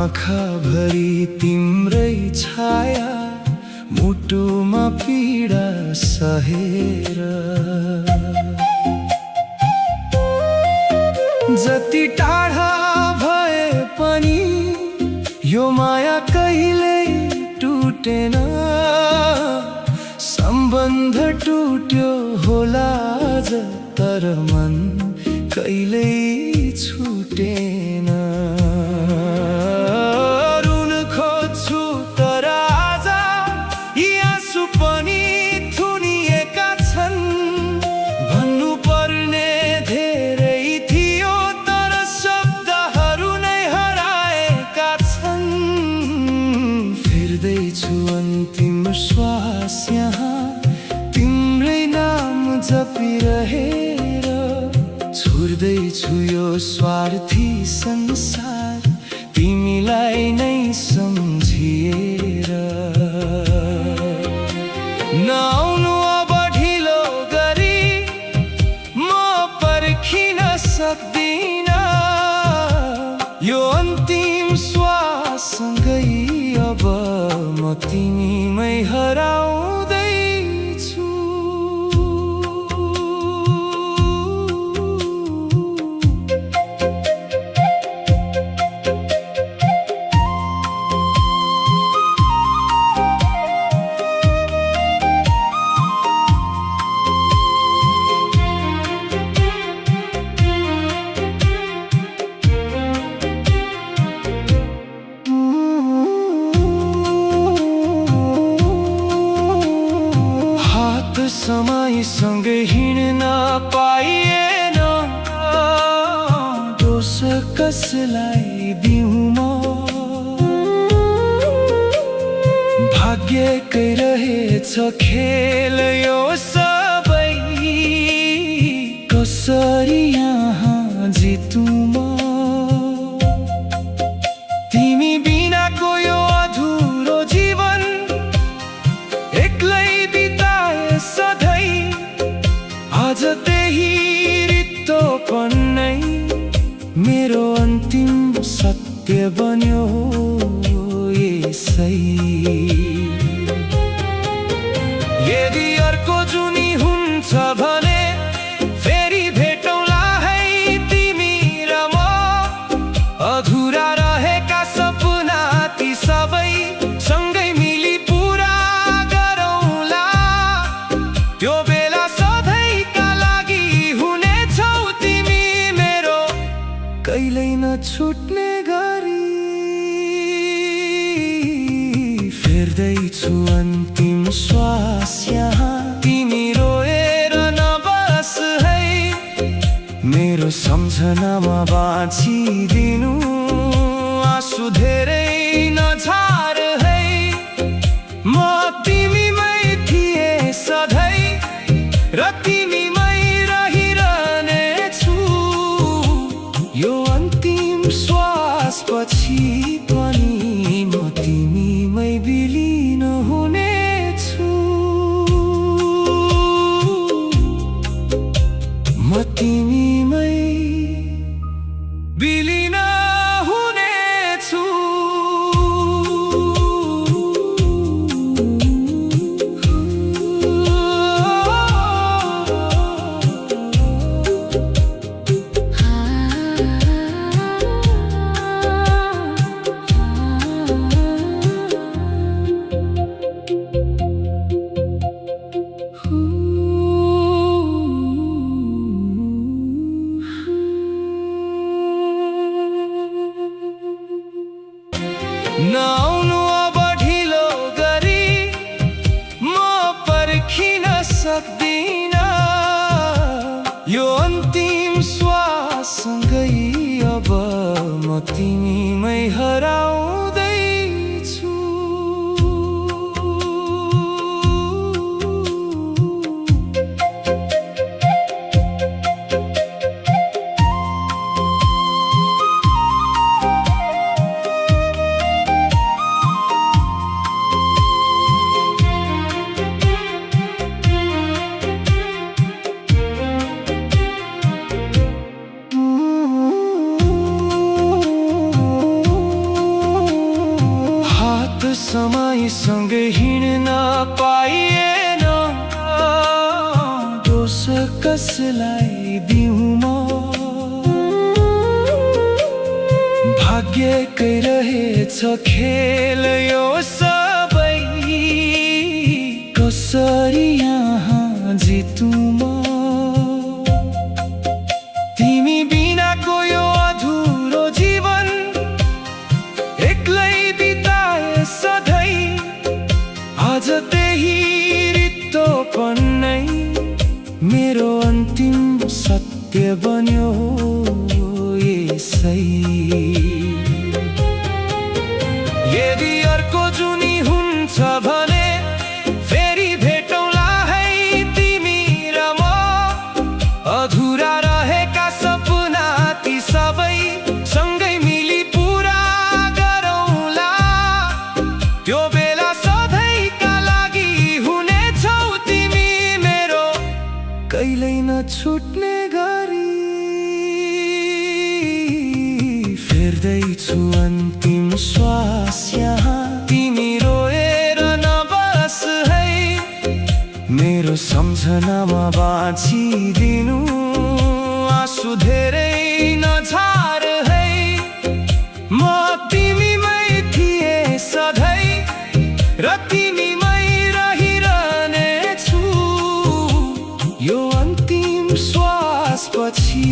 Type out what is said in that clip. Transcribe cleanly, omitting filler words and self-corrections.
आँखा भरी तिम्रै छाया, मुटुमा पीडा सहेर। जति टाढा भए पनि यो माया कहिल्यै टुटेन। सम्बन्ध टुट्यो होला आज, तर मन कहिल्यै छुटेन। रुन खोज्छु तर आज यी आँसु पनि थुनिएका छन्। भन्नु पर्ने धेरै थियो तर शब्दहरू नै हराएका छन्। फेर्दैछु अन्तिम श्वास यहाँ तिम्रै नाम जपिरहेर। छोड्दैछु यो स्वार्थी संसार तिमीलाई नै सम्झिएर। नआउनु अब ढिलो गरी, म पर्खिन सक्दिन। यो अन्तिम श्वाससँगै अब म तिमीमै हराउँदैछु। समयसँगै हिँड्न पाइएन, दोष कसलाई दिउँ म? भाग्यकै रहेछ खेल यो सबै, कसरी यहाँ जितुँ म? तिमी बिनाको यो अधुरो जीवन एक्लै बिताए सधैँ। आज त्यही रित्तोपन नै मेरो अन्तिम सत्य बन्यो यसै। यदि अर्को जुनी हुन्छ भने फेरि भेटौँला है तिमी र म। अधुरा रहेका सपना ती सबै सँगै मिली पुरा गरौँला। त्यो बेला सधैँका लागि हुनेछौ तिमी मेरो, कहिल्यै नछुट्ने गरी। फेर्दैछु अन्तिम श्वास यहाँ तिमी रोएर नबस है। मेरो सम्झनामा बाँचिदिनु, आँसु धेरै नझार है। म तिमीमै थिएँ सधैँ र तिमीमै रहिरहनेछु। यो अन्तिम श्वास पछि पनि म तिमीमै विलीन हुनेछु। म तिमीमै विलीन हुनेछु। नआउनु अब ढिलो गरी, म पर्खिन सक्दिन। यो अन्तिम श्वाससँगै अब म तिमीमै हराउँदैछु। समयसँगै हिँड्न पाइएन, दोष कसलाई दिउँ म? भाग्यकै रहेछ खेल यो सबै, कसरी यहाँ जितुँ म? तिमी बिनाको यो अधुरो जीवन एक्लै बिताए सधैँ, आज त्यही रित्तोपन नै मेरो अन्तिम सत्य बन्यो यसै। यदि अर्को जुनी हुन्छ भने फेरि भेटौँला है तिमी र म, अधुरा रहेका सपना ती सबै सँगै मिली पुरा गरौँला। त्यो बेला सधैँका लागि हुनेछौ तिमी मेरो, कहिल्यै नछुट्ने गरी। फेर्दैछु अन्तिम श्वास यहाँ, तिमी रोएर नबस है, मेरो सम्झनामा बाँचिदिनु, आँसु धेरै नझार है। म तिमीमै थिएँ सधैँ र तिमीमै रहिरहनेछु, यो अन्तिम श्वास पछि